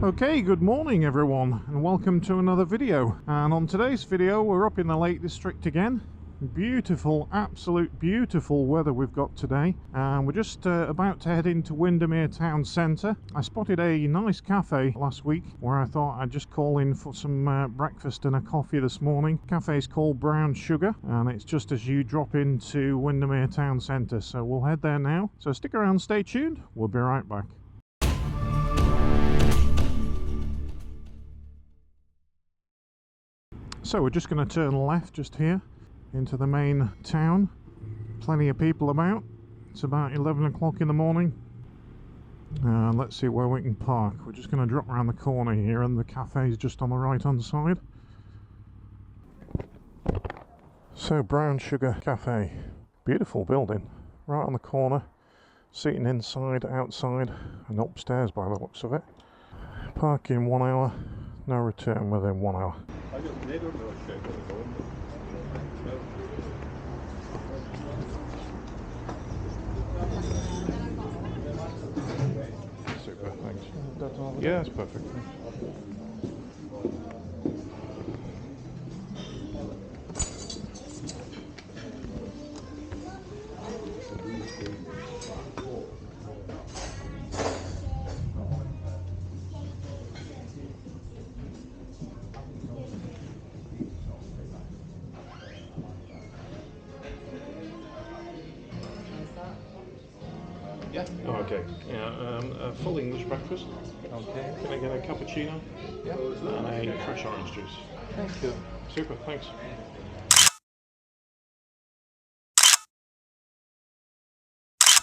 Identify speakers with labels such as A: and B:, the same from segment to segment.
A: Okay, good morning everyone and welcome to another video. And on today's video we're up in the Lake District again. Beautiful, absolute beautiful weather we've got today, and we're just about to head into Windermere Town Centre. I spotted a nice cafe last week where I thought I'd just call in for some breakfast and a coffee this morning. The cafe's called Brown Sugar and it's just as you drop into Windermere Town Centre, so we'll head there now. So stick around, stay tuned, we'll be right back. So we're just going to turn left just here into the main town. Plenty of people about. It's about 11 o'clock in the morning. Let's see where we can park. We're just going to drop around the corner here and the cafe is just on the right hand side. So Brown Sugar Cafe. Beautiful building. Right on the corner. Seating inside, outside and upstairs by the looks of it. Parking 1 hour. No return within 1 hour. Super, thanks. Yeah, it's perfect.
B: Yeah.
A: Oh, okay. Yeah, a full English breakfast.
B: Okay.
A: Can I get a cappuccino?
B: Yeah.
A: And a fresh orange juice.
B: Thank you.
A: Super, thanks.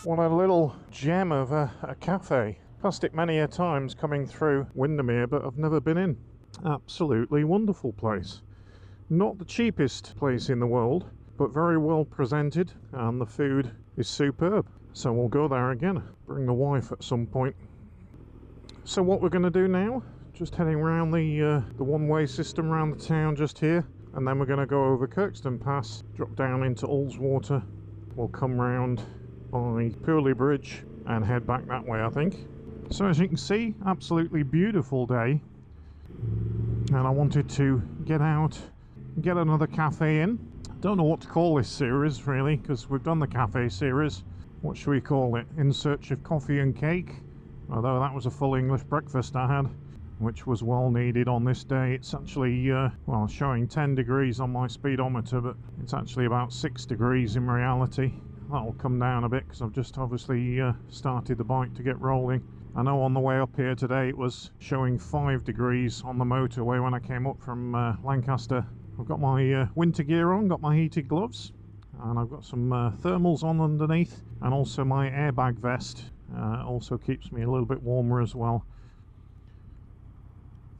A: What a little gem of a cafe. Passed it many a times coming through Windermere, but I've never been in. Absolutely wonderful place. Not the cheapest place in the world, but very well presented, and the food is superb. So we'll go there again. Bring the wife at some point. So what we're going to do now, just heading around the one-way system around the town just here, and then we're going to go over Kirksten Pass, drop down into Ullswater. We'll come round by Pulley Bridge and head back that way, I think. So as you can see, absolutely beautiful day, and I wanted to get out, get another cafe in. Don't know what to call this series really, because we've done the cafe series. What should we call it? In Search of Coffee and Cake? Although that was a full English breakfast I had, which was well needed on this day. It's actually, well, showing 10 degrees on my speedometer, but it's actually about 6 degrees in reality. That'll come down a bit because I've just obviously started the bike to get rolling. I know on the way up here today it was showing 5 degrees on the motorway when I came up from Lancaster. I've got my winter gear on, got my heated gloves, and I've got some thermals on underneath, and also my airbag vest also keeps me a little bit warmer as well.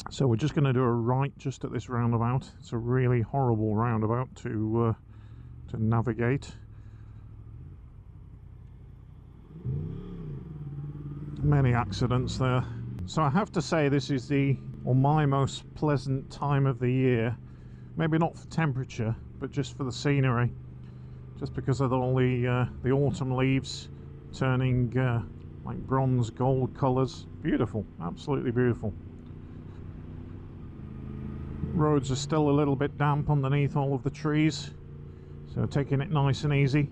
A: So we're just going to do a right just at this roundabout. It's a really horrible roundabout to navigate. Many accidents there. So I have to say this is my most pleasant time of the year. Maybe not for temperature, but just for the scenery. Just because of all the autumn leaves turning like bronze gold colours. Beautiful, absolutely beautiful. Roads are still a little bit damp underneath all of the trees, so taking it nice and easy.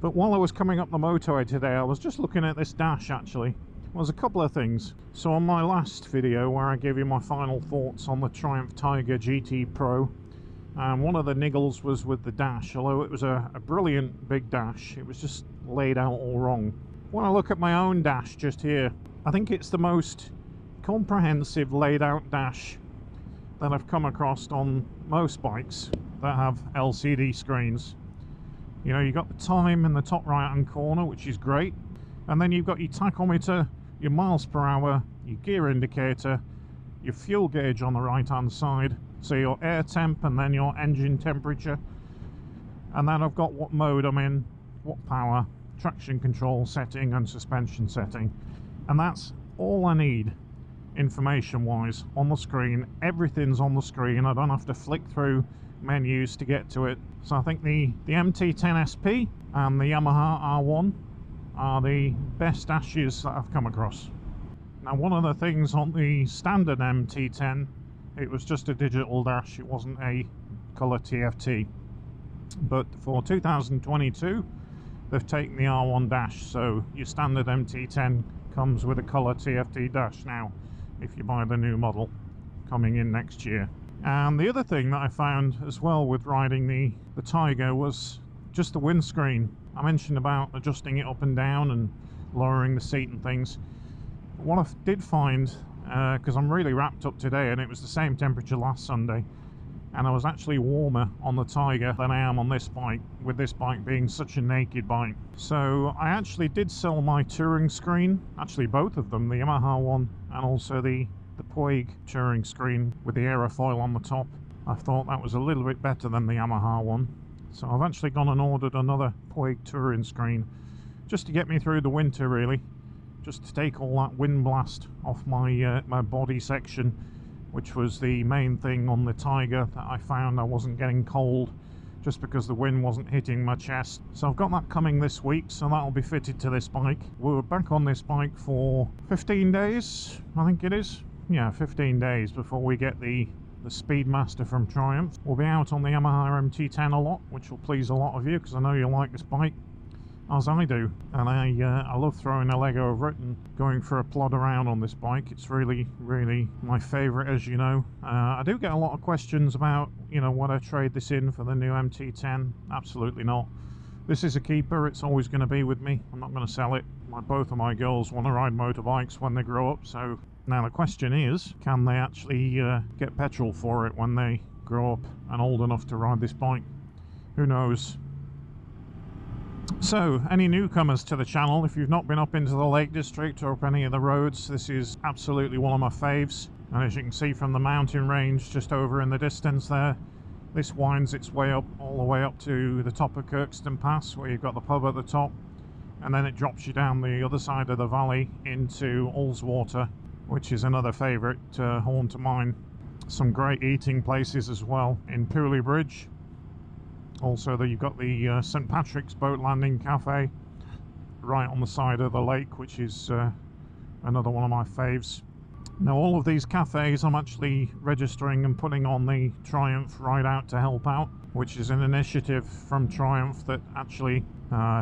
A: But while I was coming up the motorway today, I was just looking at this dash actually. There's a couple of things. So on my last video where I gave you my final thoughts on the Triumph Tiger GT Pro, one of the niggles was with the dash. Although it was a brilliant big dash, it was just laid out all wrong. When I look at my own dash just here, I think it's the most comprehensive laid out dash that I've come across on most bikes that have LCD screens. You know, you've got the time in the top right hand corner, which is great, and then you've got your tachometer, your miles per hour, your gear indicator, your fuel gauge on the right hand side, so your air temp and then your engine temperature, and then I've got what mode I'm in, what power, traction control setting and suspension setting, and that's all I need information wise on the screen. Everything's on the screen. I don't have to flick through menus to get to it. So I think the MT10SP and the Yamaha R1 are the best dashes that I've come across. Now, one of the things on the standard MT10, it was just a digital dash, it wasn't a colour TFT. But for 2022, they've taken the R1 dash, so your standard MT10 comes with a colour TFT dash now, if you buy the new model coming in next year. And the other thing that I found as well with riding the Tiger was just the windscreen. I mentioned about adjusting it up and down and lowering the seat and things. What I did find, because I'm really wrapped up today and it was the same temperature last Sunday, and I was actually warmer on the Tiger than I am on this bike, with this bike being such a naked bike. So I actually did sell my touring screen, actually both of them, the Yamaha one and also the Puig touring screen with the aerofoil on the top. I thought that was a little bit better than the Yamaha one. So I've actually gone and ordered another Puig touring screen, just to get me through the winter really, just to take all that wind blast off my my body section, which was the main thing on the Tiger that I found I wasn't getting cold just because the wind wasn't hitting my chest. So I've got that coming this week, so that'll be fitted to this bike. We were back on this bike for 15 days, I think it is. Yeah, 15 days before we get the Speedmaster from Triumph. We'll be out on the Yamaha MT10 a lot, which will please a lot of you because I know you like this bike, as I do. And I love throwing a leg over it and going for a plod around on this bike. It's really, really my favourite, as you know. I do get a lot of questions about, you know, would I trade this in for the new MT10? Absolutely not. This is a keeper. It's always going to be with me. I'm not going to sell it. Both of my girls want to ride motorbikes when they grow up, so now the question is, can they actually get petrol for it when they grow up and old enough to ride this bike? Who knows? So, any newcomers to the channel, if you've not been up into the Lake District or up any of the roads, this is absolutely one of my faves. And as you can see from the mountain range just over in the distance there, this winds its way up, all the way up to the top of Kirksten Pass, where you've got the pub at the top, and then it drops you down the other side of the valley into Ullswater, which is another favourite haunt of mine. Some great eating places as well in Pulley Bridge. Also, you've got the St Patrick's Boat Landing Cafe right on the side of the lake, which is another one of my faves. Now, all of these cafes I'm actually registering and putting on the Triumph Ride Out to Help Out, which is an initiative from Triumph that actually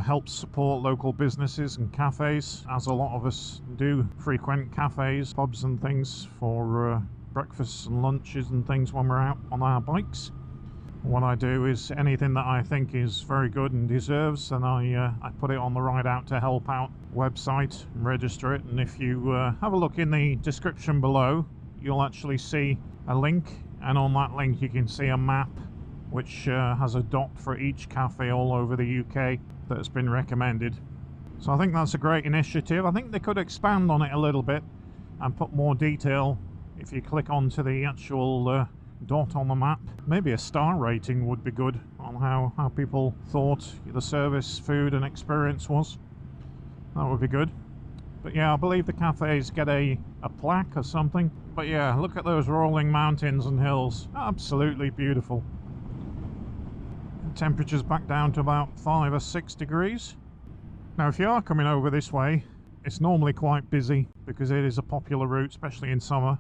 A: helps support local businesses and cafes, as a lot of us do frequent cafes, pubs and things for breakfasts and lunches and things when we're out on our bikes. What I do is anything that I think is very good and deserves, and I put it on the Ride Out to Help Out website and register it. And if you have a look in the description below, you'll actually see a link, and on that link you can see a map which has a dot for each cafe all over the UK that has been recommended. So I think that's a great initiative. I think they could expand on it a little bit and put more detail if you click onto the actual dot on the map. Maybe a star rating would be good on how people thought the service, food and experience was. That would be good. But yeah, I believe the cafes get a plaque or something. But yeah, look at those rolling mountains and hills. Absolutely beautiful. Temperature's back down to about 5 or 6 degrees. Now if you are coming over this way, it's normally quite busy because it is a popular route, especially in summer.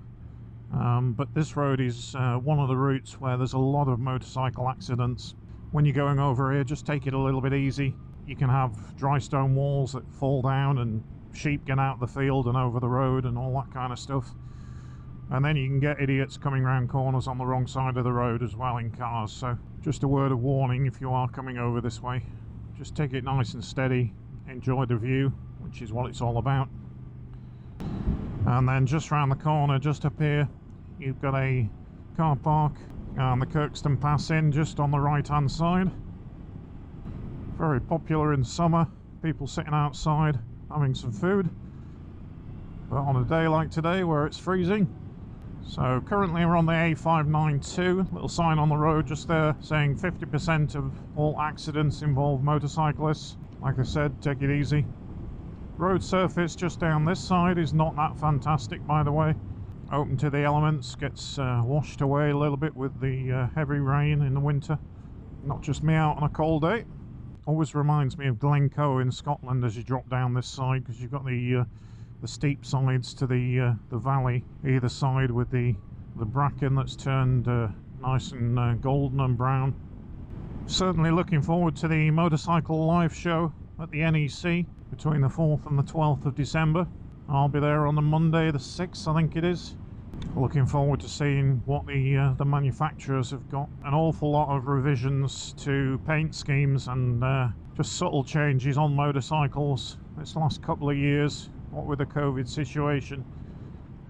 A: But this road is one of the routes where there's a lot of motorcycle accidents. When you're going over here, just take it a little bit easy. You can have dry stone walls that fall down and sheep get out of the field and over the road and all that kind of stuff. And then you can get idiots coming round corners on the wrong side of the road as well in cars. So just a word of warning if you are coming over this way. Just take it nice and steady, enjoy the view, which is what it's all about. And then just round the corner, just up here, you've got a car park and the Kirksten Pass in just on the right hand side. Very popular in summer, people sitting outside having some food. But on a day like today where it's freezing. So currently we're on the A592, little sign on the road just there saying 50% of all accidents involve motorcyclists. Like I said, take it easy. Road surface just down this side is not that fantastic, by the way. Open to the elements, gets washed away a little bit with the heavy rain in the winter. Not just me out on a cold day. Always reminds me of Glencoe in Scotland as you drop down this side, because you've got the the steep sides to the valley either side, with the bracken that's turned nice and golden and brown. Certainly looking forward to the motorcycle live show at the NEC between the 4th and the 12th of December. I'll be there on the Monday the 6th, I think it is. Looking forward to seeing what the manufacturers have got. An awful lot of revisions to paint schemes and just subtle changes on motorcycles this last couple of years, what with the COVID situation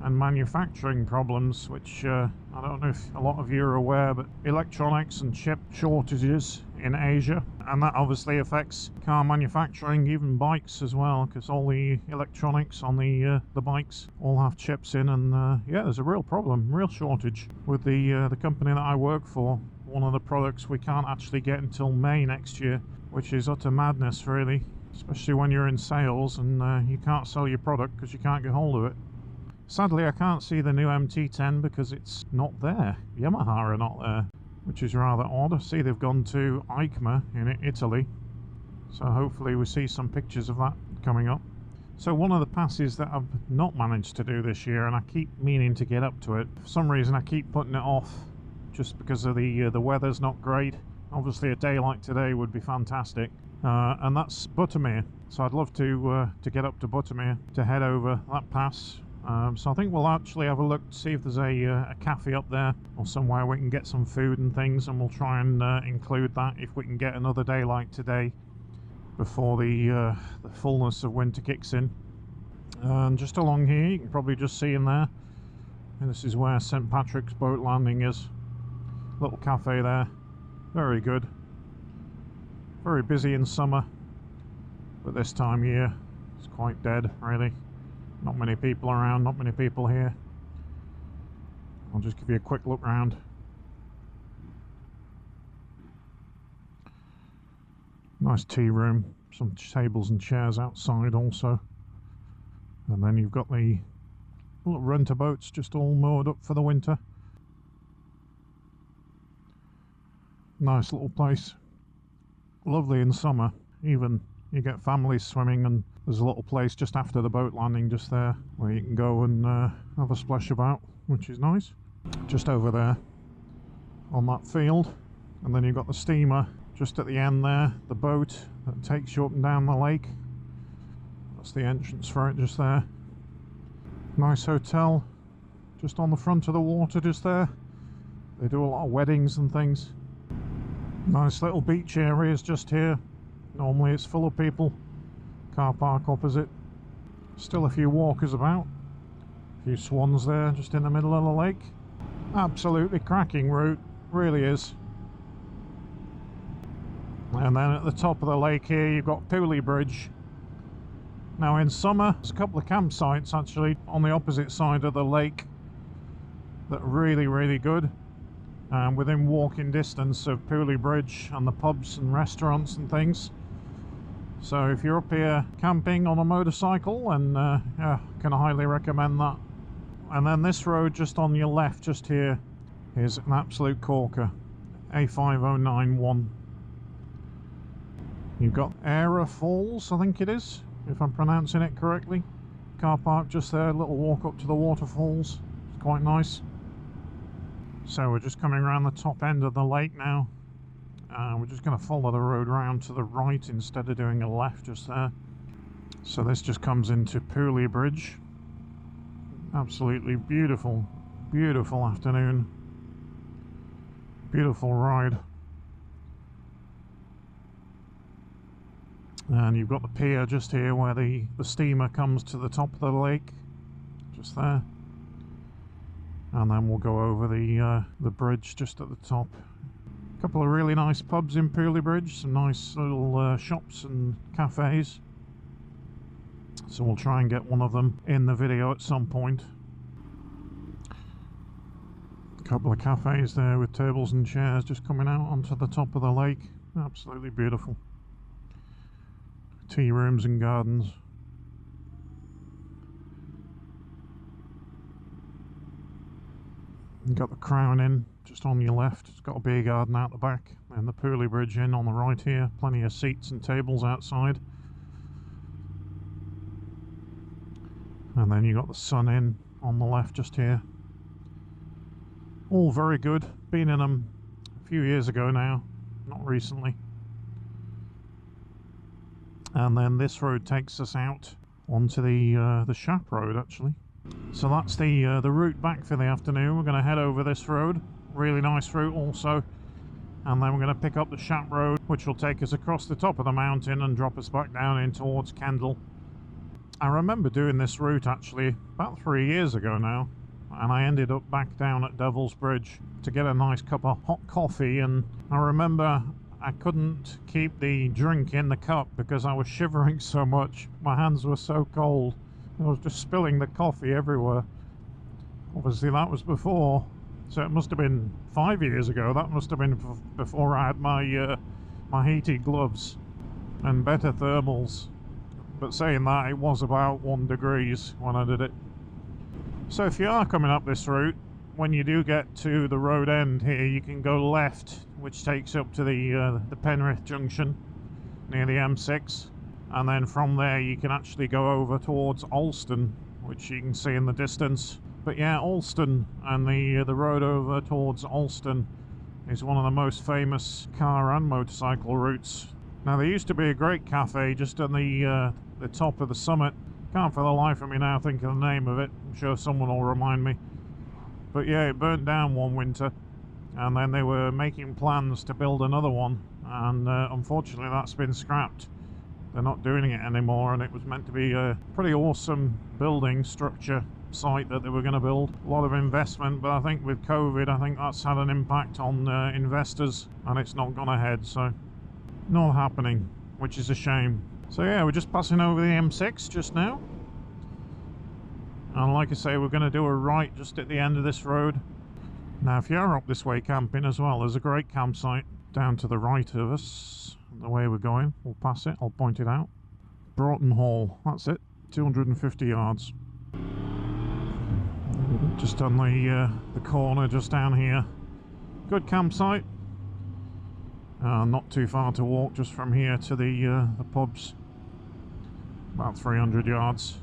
A: and manufacturing problems, which I don't know if a lot of you are aware, but electronics and chip shortages in Asia, and that obviously affects car manufacturing, even bikes as well, because all the electronics on the bikes all have chips in, and yeah, there's a real problem, real shortage with the company that I work for. One of the products we can't actually get until May next year, which is utter madness really, especially when you're in sales and you can't sell your product because you can't get hold of it. Sadly, I can't see the new MT10 because it's not there. Yamaha are not there, which is rather odd. I see they've gone to EICMA in Italy, so hopefully we see some pictures of that coming up. So one of the passes that I've not managed to do this year, and I keep meaning to get up to it, for some reason I keep putting it off just because of the weather's not great. Obviously a day like today would be fantastic, and that's Buttermere. So I'd love to get up to Buttermere to head over that pass. So I think we'll actually have a look to see if there's a cafe up there or somewhere we can get some food and things, and we'll try and include that if we can get another day like today before the fullness of winter kicks in. And just along here you can probably just see in there, and this is where St. Patrick's boat landing is. Little cafe there, very good, very busy in summer, but this time of year it's quite dead really. Not many people around, not many people here. I'll just give you a quick look round. Nice tea room, some tables and chairs outside also. And then you've got the little renter boats just all moored up for the winter. Nice little place. Lovely in summer, even you get families swimming, and there's a little place just after the boat landing just there where you can go and have a splash about, which is nice. Just over there on that field, and then you've got the steamer just at the end there, the boat that takes you up and down the lake. That's the entrance for it just there. Nice hotel just on the front of the water just there. They do a lot of weddings and things. Nice little beach areas just here. Normally it's full of people. Car park opposite. Still a few walkers about. A few swans there just in the middle of the lake. Absolutely cracking route, really is. And then at the top of the lake here you've got Pulley Bridge. Now in summer there's a couple of campsites actually on the opposite side of the lake that are really good. Within walking distance of Pulley Bridge and the pubs and restaurants and things. So if you're up here camping on a motorcycle, and yeah, can highly recommend that. And then this road just on your left just here is an absolute corker, A5091. You've got Era Falls, I think it is, if I'm pronouncing it correctly. Car park just there, a little walk up to the waterfalls. It's quite nice. So we're just coming around the top end of the lake now. We're just going to follow the road round to the right instead of doing a left just there. So this just comes into Pulley Bridge. Absolutely beautiful, beautiful afternoon. Beautiful ride. And you've got the pier just here where the steamer comes to the top of the lake. Just there. And then we'll go over the bridge just at the top. A couple of really nice pubs in Pulley Bridge, some nice little shops and cafes. So we'll try and get one of them in the video at some point. A couple of cafes there with tables and chairs just coming out onto the top of the lake. Absolutely beautiful. Tea rooms and gardens. You've got the Crown Inn just on your left. It's got a beer garden out the back, and the Pulley Bridge Inn on the right here. Plenty of seats and tables outside. And then you got the Sun Inn on the left just here. All very good. Been in them a few years ago now, not recently. And then this road takes us out onto the Shap road actually. So that's the route back for the afternoon. We're going to head over this road, really nice route also, and then we're going to pick up the Shap road, which will take us across the top of the mountain and drop us back down in towards Kendal. I remember doing this route actually about 3 years ago now, and I ended up back down at Devil's Bridge to get a nice cup of hot coffee, and I remember I couldn't keep the drink in the cup because I was shivering so much. My hands were so cold. I was just spilling the coffee everywhere. Obviously that was before, so it must have been 5 years ago. That must have been before I had my my heated gloves and better thermals. But saying that, it was about 1 degree when I did it. So if you are coming up this route, when you do get to the road end here, you can go left, which takes up to the Penrith junction near the M6. And then from there you can actually go over towards Alston, which you can see in the distance. But yeah, Alston and the road over towards Alston is one of the most famous car and motorcycle routes. Now there used to be a great cafe just on the top of the summit. Can't for the life of me now think of the name of it. I'm sure someone will remind me. But yeah, it burnt down one winter, and then they were making plans to build another one, and unfortunately that's been scrapped. They're not doing it anymore, and it was meant to be a pretty awesome building structure site that they were going to build. A lot of investment, but I think with COVID, I think that's had an impact on investors, and it's not gone ahead, so not happening, which is a shame. So yeah, we're just passing over the M6 just now, and like I say, we're going to do a right just at the end of this road. Now if you're up this way camping as well, there's a great campsite down to the right of us. The way we're going, we'll pass it, I'll point it out. Broughton Hall, that's it, 250 yards. Just on the corner just down here. Good campsite. Not too far to walk just from here to the pubs. About 300 yards.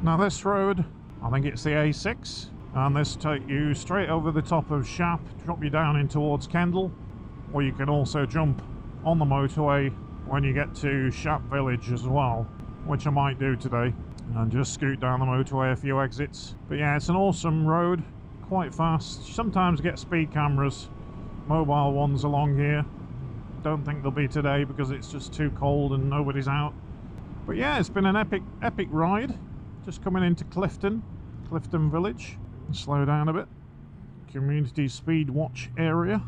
A: Now this road, I think it's the A6, and this take you straight over the top of Shap, drop you down in towards Kendal, or you can also jump on the motorway when you get to Shap village as well, which I might do today, and just scoot down the motorway a few exits. But yeah, it's an awesome road, quite fast. Sometimes get speed cameras, mobile ones along here. Don't think they'll be today because it's just too cold and nobody's out. But yeah, it's been an epic ride. Just coming into Clifton village. Slow down a bit. Community speed watch area.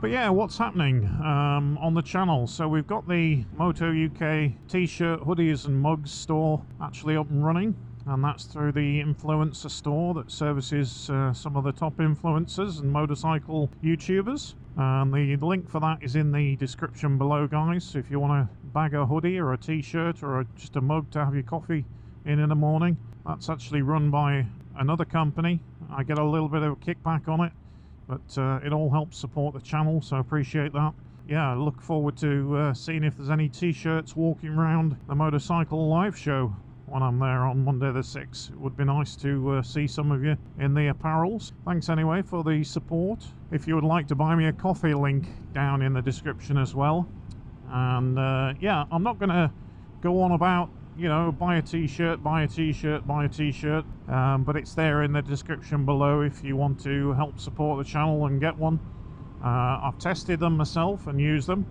A: But yeah, what's happening on the channel? So we've got the Moto UK t-shirt, hoodies and mugs store actually up and running, and that's through the influencer store that services some of the top influencers and motorcycle YouTubers. And the link for that is in the description below, guys. So if you want to bag a hoodie or a t-shirt or just a mug to have your coffee in the morning, that's actually run by another company. I get a little bit of a kickback on it, but it all helps support the channel, so I appreciate that. Yeah, I look forward to seeing if there's any t-shirts walking around the motorcycle live show when I'm there on Monday the 6th. It would be nice to see some of you in the apparels. Thanks anyway for the support. If you would like to buy me a coffee, link down in the description as well. And yeah, I'm not going to go on about, you know, buy a t-shirt, buy a t-shirt, buy a t-shirt, but it's there in the description below if you want to help support the channel and get one. I've tested them myself and used them,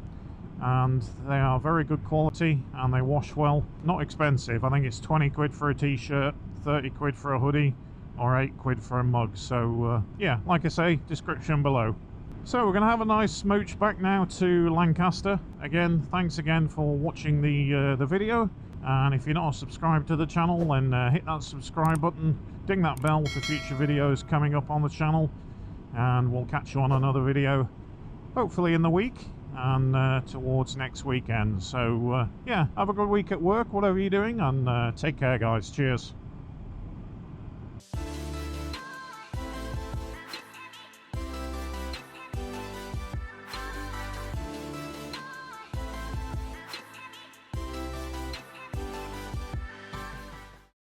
A: and they are very good quality and they wash well. Not expensive. I think it's 20 quid for a t-shirt, 30 quid for a hoodie, or 8 quid for a mug. So yeah, like I say, description below. So we're going to have a nice smooch back now to Lancaster. Again, thanks again for watching the video. And if you're not subscribed to the channel, then hit that subscribe button, ding that bell for future videos coming up on the channel, and we'll catch you on another video hopefully in the week and towards next weekend. So yeah, have a good week at work, whatever you're doing, and take care, guys. Cheers.